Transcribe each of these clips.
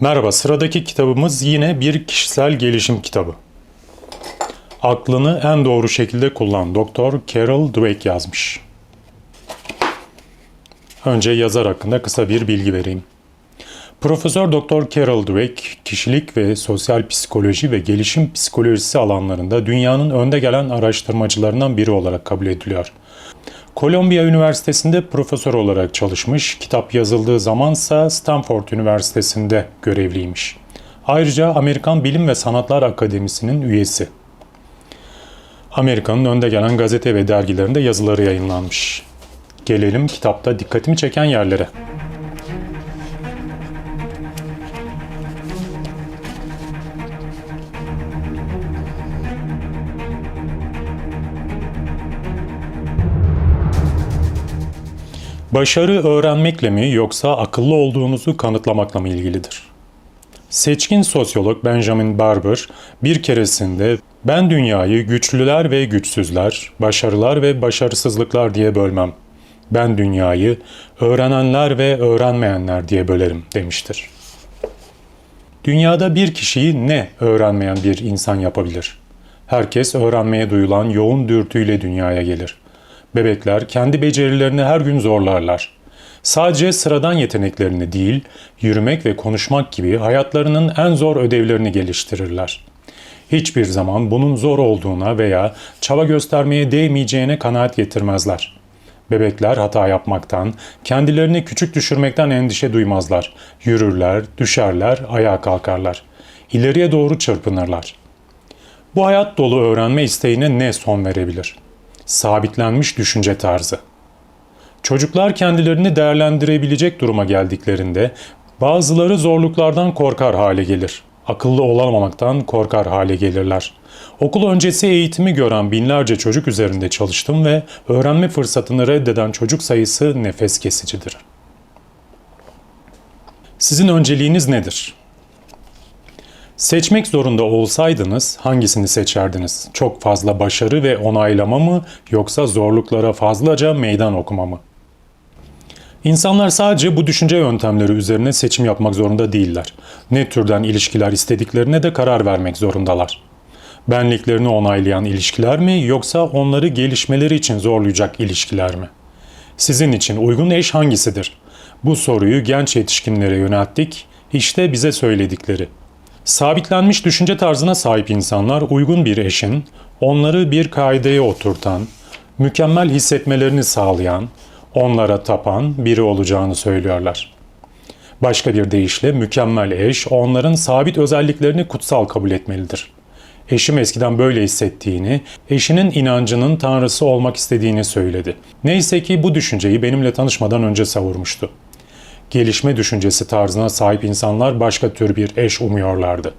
Merhaba, sıradaki kitabımız yine bir kişisel gelişim kitabı. Aklını en doğru şekilde kullan. Doktor Carol Dweck yazmış. Önce yazar hakkında kısa bir bilgi vereyim. Profesör Doktor Carol Dweck, kişilik ve sosyal psikoloji ve gelişim psikolojisi alanlarında dünyanın önde gelen araştırmacılarından biri olarak kabul ediliyor. Kolombiya Üniversitesi'nde profesör olarak çalışmış, kitap yazıldığı zamansa Stanford Üniversitesi'nde görevliymiş. Ayrıca Amerikan Bilim ve Sanatlar Akademisi'nin üyesi. Amerika'nın önde gelen gazete ve dergilerinde yazıları yayınlanmış. Gelelim kitapta dikkatimi çeken yerlere. Başarı öğrenmekle mi yoksa akıllı olduğunuzu kanıtlamakla mı ilgilidir? Seçkin sosyolog Benjamin Barber bir keresinde "Ben dünyayı güçlüler ve güçsüzler, başarılar ve başarısızlıklar diye bölmem. Ben dünyayı öğrenenler ve öğrenmeyenler diye bölerim" demiştir. Dünyada bir kişiyi ne öğrenmeyen bir insan yapabilir? Herkes öğrenmeye duyulan yoğun dürtüyle dünyaya gelir. Bebekler kendi becerilerini her gün zorlarlar. Sadece sıradan yeteneklerini değil, yürümek ve konuşmak gibi hayatlarının en zor ödevlerini geliştirirler. Hiçbir zaman bunun zor olduğuna veya çaba göstermeye değmeyeceğine kanaat getirmezler. Bebekler hata yapmaktan, kendilerini küçük düşürmekten endişe duymazlar. Yürürler, düşerler, ayağa kalkarlar. İleriye doğru çırpınırlar. Bu hayat dolu öğrenme isteğine ne son verebilir? Sabitlenmiş düşünce tarzı. Çocuklar kendilerini değerlendirebilecek duruma geldiklerinde bazıları zorluklardan korkar hale gelir. Akıllı olamamaktan korkar hale gelirler. Okul öncesi eğitimi gören binlerce çocuk üzerinde çalıştım ve öğrenme fırsatını reddeden çocuk sayısı nefes kesicidir. Sizin önceliğiniz nedir? Seçmek zorunda olsaydınız hangisini seçerdiniz? Çok fazla başarı ve onaylama mı yoksa zorluklara fazlaca meydan okuma mı? İnsanlar sadece bu düşünce yöntemleri üzerine seçim yapmak zorunda değiller. Ne türden ilişkiler istediklerine de karar vermek zorundalar. Benliklerini onaylayan ilişkiler mi yoksa onları gelişmeleri için zorlayacak ilişkiler mi? Sizin için uygun eş hangisidir? Bu soruyu genç yetişkinlere yönelttik. İşte bize söyledikleri. Sabitlenmiş düşünce tarzına sahip insanlar uygun bir eşin, onları bir kaideye oturtan, mükemmel hissetmelerini sağlayan, onlara tapan biri olacağını söylüyorlar. Başka bir deyişle mükemmel eş onların sabit özelliklerini kutsal kabul etmelidir. Eşim eskiden böyle hissettiğini, eşinin inancının tanrısı olmak istediğini söyledi. Neyse ki bu düşünceyi benimle tanışmadan önce savurmuştu. Gelişme düşüncesi tarzına sahip insanlar başka tür bir eş umuyorlardı.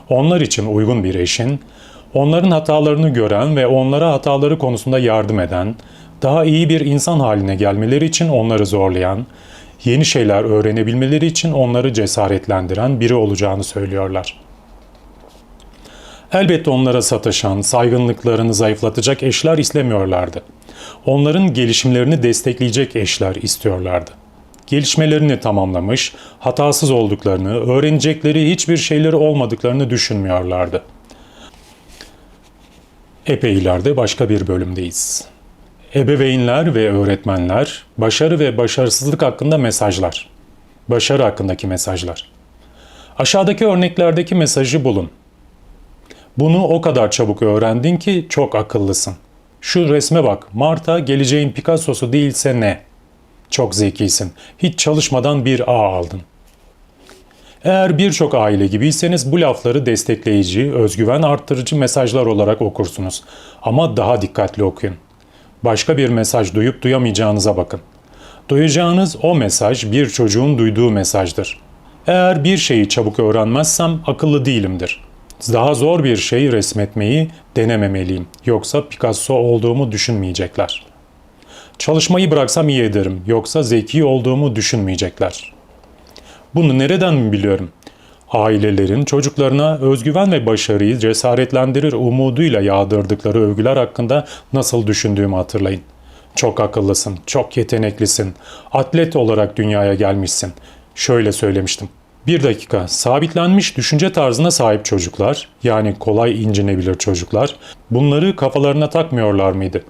Onlar için uygun bir eşin, onların hatalarını gören ve onlara hataları konusunda yardım eden, daha iyi bir insan haline gelmeleri için onları zorlayan, yeni şeyler öğrenebilmeleri için onları cesaretlendiren biri olacağını söylüyorlar. Elbette onlara sataşan, saygınlıklarını zayıflatacak eşler istemiyorlardı. Onların gelişimlerini destekleyecek eşler istiyorlardı. Gelişmelerini tamamlamış, hatasız olduklarını, öğrenecekleri hiçbir şeyleri olmadıklarını düşünmüyorlardı. Epey ileride başka bir bölümdeyiz. Ebeveynler ve öğretmenler, başarı ve başarısızlık hakkında mesajlar. Başarı hakkındaki mesajlar. Aşağıdaki örneklerdeki mesajı bulun. Bunu o kadar çabuk öğrendin ki çok akıllısın. Şu resme bak, Marta geleceğin Picasso'su değilse ne? Çok zekisin. Hiç çalışmadan bir A aldın. Eğer birçok aile gibiyseniz bu lafları destekleyici, özgüven arttırıcı mesajlar olarak okursunuz. Ama daha dikkatli okuyun. Başka bir mesaj duyup duyamayacağınıza bakın. Duyacağınız o mesaj bir çocuğun duyduğu mesajdır. Eğer bir şeyi çabuk öğrenmezsem akıllı değilimdir. Daha zor bir şey resmetmeyi denememeliyim. Yoksa Picasso olduğumu düşünmeyecekler. Çalışmayı bıraksam iyi ederim. Yoksa zeki olduğumu düşünmeyecekler. Bunu nereden mi biliyorum? Ailelerin çocuklarına özgüven ve başarıyı cesaretlendirir umuduyla yağdırdıkları övgüler hakkında nasıl düşündüğümü hatırlayın. Çok akıllısın, çok yeteneklisin, atlet olarak dünyaya gelmişsin. Şöyle söylemiştim. Bir dakika, sabitlenmiş düşünce tarzına sahip çocuklar, yani kolay incinebilir çocuklar, bunları kafalarına takmıyorlar mıydı?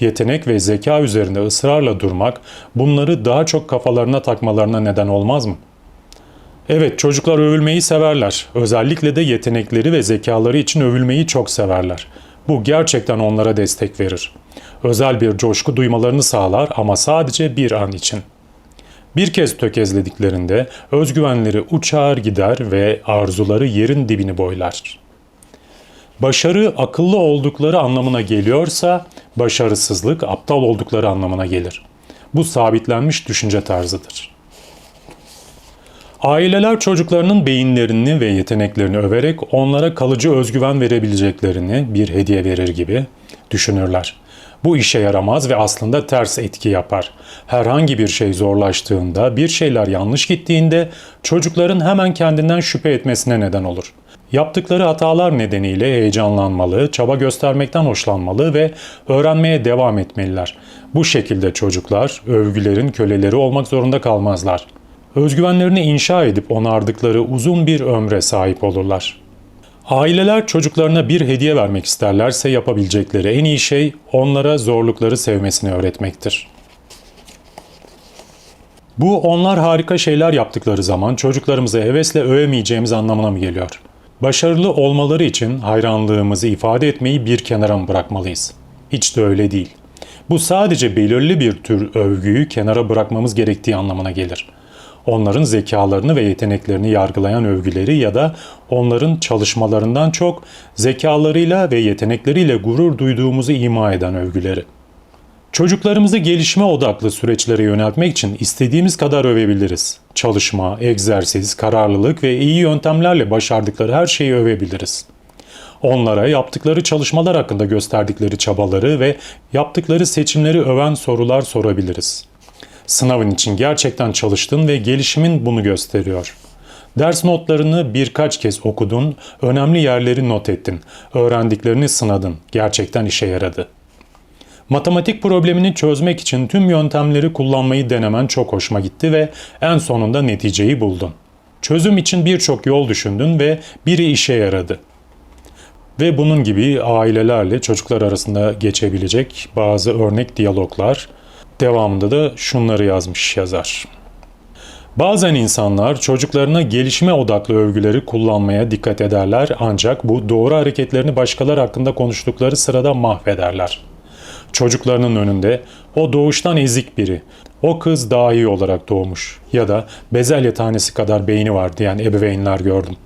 Yetenek ve zeka üzerinde ısrarla durmak, bunları daha çok kafalarına takmalarına neden olmaz mı? Evet, çocuklar övülmeyi severler. Özellikle de yetenekleri ve zekaları için övülmeyi çok severler. Bu gerçekten onlara destek verir. Özel bir coşku duymalarını sağlar ama sadece bir an için. Bir kez tökezlediklerinde özgüvenleri uçar gider ve arzuları yerin dibini boylar. Başarı akıllı oldukları anlamına geliyorsa, başarısızlık aptal oldukları anlamına gelir. Bu sabitlenmiş düşünce tarzıdır. Aileler çocuklarının beyinlerini ve yeteneklerini överek onlara kalıcı özgüven verebileceklerini bir hediye verir gibi düşünürler. Bu işe yaramaz ve aslında ters etki yapar. Herhangi bir şey zorlaştığında, bir şeyler yanlış gittiğinde çocukların hemen kendinden şüphe etmesine neden olur. Yaptıkları hatalar nedeniyle heyecanlanmalı, çaba göstermekten hoşlanmalı ve öğrenmeye devam etmeliler. Bu şekilde çocuklar övgülerin köleleri olmak zorunda kalmazlar. Özgüvenlerini inşa edip onardıkları uzun bir ömre sahip olurlar. Aileler çocuklarına bir hediye vermek isterlerse yapabilecekleri en iyi şey onlara zorlukları sevmesini öğretmektir. Bu onlar harika şeyler yaptıkları zaman çocuklarımızı hevesle övemeyeceğimiz anlamına mı geliyor? Başarılı olmaları için hayranlığımızı ifade etmeyi bir kenara mı bırakmalıyız? Hiç de öyle değil. Bu sadece belirli bir tür övgüyü kenara bırakmamız gerektiği anlamına gelir. Onların zekalarını ve yeteneklerini yargılayan övgüleri ya da onların çalışmalarından çok zekalarıyla ve yetenekleriyle gurur duyduğumuzu ima eden övgüleri. Çocuklarımızı gelişime odaklı süreçlere yöneltmek için istediğimiz kadar övebiliriz. Çalışma, egzersiz, kararlılık ve iyi yöntemlerle başardıkları her şeyi övebiliriz. Onlara yaptıkları çalışmalar hakkında gösterdikleri çabaları ve yaptıkları seçimleri öven sorular sorabiliriz. Sınavın için gerçekten çalıştın ve gelişimin bunu gösteriyor. Ders notlarını birkaç kez okudun, önemli yerleri not ettin, öğrendiklerini sınadın, gerçekten işe yaradı. Matematik problemini çözmek için tüm yöntemleri kullanmayı denemen çok hoşuma gitti ve en sonunda neticeyi buldun. Çözüm için birçok yol düşündün ve biri işe yaradı. Ve bunun gibi ailelerle çocuklar arasında geçebilecek bazı örnek diyaloglar. Devamında da şunları yazmış yazar. Bazen insanlar çocuklarına gelişime odaklı övgüleri kullanmaya dikkat ederler ancak bu doğru hareketlerini başkaları hakkında konuştukları sırada mahvederler. Çocuklarının önünde o doğuştan ezik biri, o kız daha iyi olarak doğmuş ya da bezelye tanesi kadar beyni var diyen ebeveynler gördüm.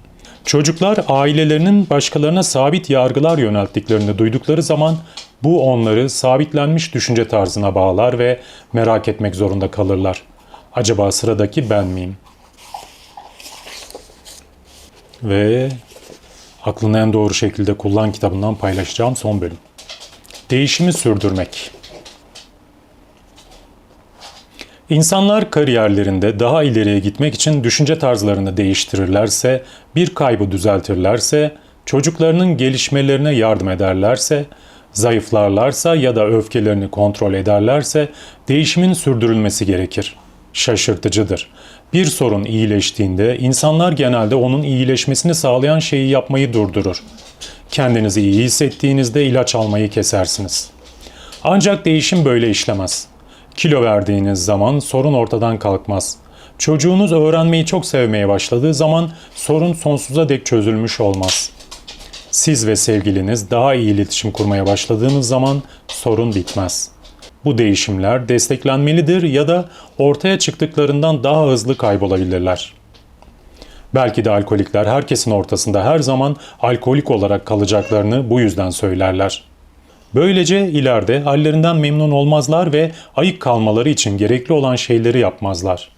Çocuklar ailelerinin başkalarına sabit yargılar yönelttiklerini duydukları zaman bu onları sabitlenmiş düşünce tarzına bağlar ve merak etmek zorunda kalırlar. Acaba sıradaki ben miyim? Ve aklını en doğru şekilde kullan kitabından paylaşacağım son bölüm. Değişimi sürdürmek. İnsanlar kariyerlerinde daha ileriye gitmek için düşünce tarzlarını değiştirirlerse, bir kaybı düzeltirlerse, çocuklarının gelişmelerine yardım ederlerse, zayıflarlarsa ya da öfkelerini kontrol ederlerse değişimin sürdürülmesi gerekir. Şaşırtıcıdır. Bir sorun iyileştiğinde insanlar genelde onun iyileşmesini sağlayan şeyi yapmayı durdurur. Kendinizi iyi hissettiğinizde ilaç almayı kesersiniz. Ancak değişim böyle işlemez. Kilo verdiğiniz zaman sorun ortadan kalkmaz. Çocuğunuz öğrenmeyi çok sevmeye başladığı zaman sorun sonsuza dek çözülmüş olmaz. Siz ve sevgiliniz daha iyi iletişim kurmaya başladığınız zaman sorun bitmez. Bu değişimler desteklenmelidir ya da ortaya çıktıklarından daha hızlı kaybolabilirler. Belki de alkolikler herkesin ortasında her zaman alkolik olarak kalacaklarını bu yüzden söylerler. Böylece ileride hallerinden memnun olmazlar ve ayık kalmaları için gerekli olan şeyleri yapmazlar.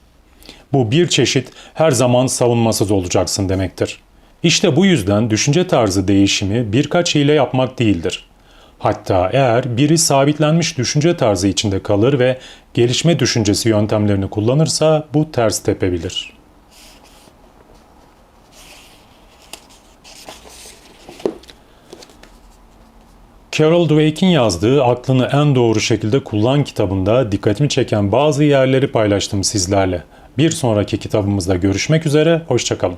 Bu bir çeşit her zaman savunmasız olacaksın demektir. İşte bu yüzden düşünce tarzı değişimi birkaç hile yapmak değildir. Hatta eğer biri sabitlenmiş düşünce tarzı içinde kalır ve gelişme düşüncesi yöntemlerini kullanırsa bu ters tepebilir. Carol Dweck'in yazdığı Aklını En Doğru Şekilde Kullan kitabında dikkatimi çeken bazı yerleri paylaştım sizlerle. Bir sonraki kitabımızda görüşmek üzere, hoşça kalın.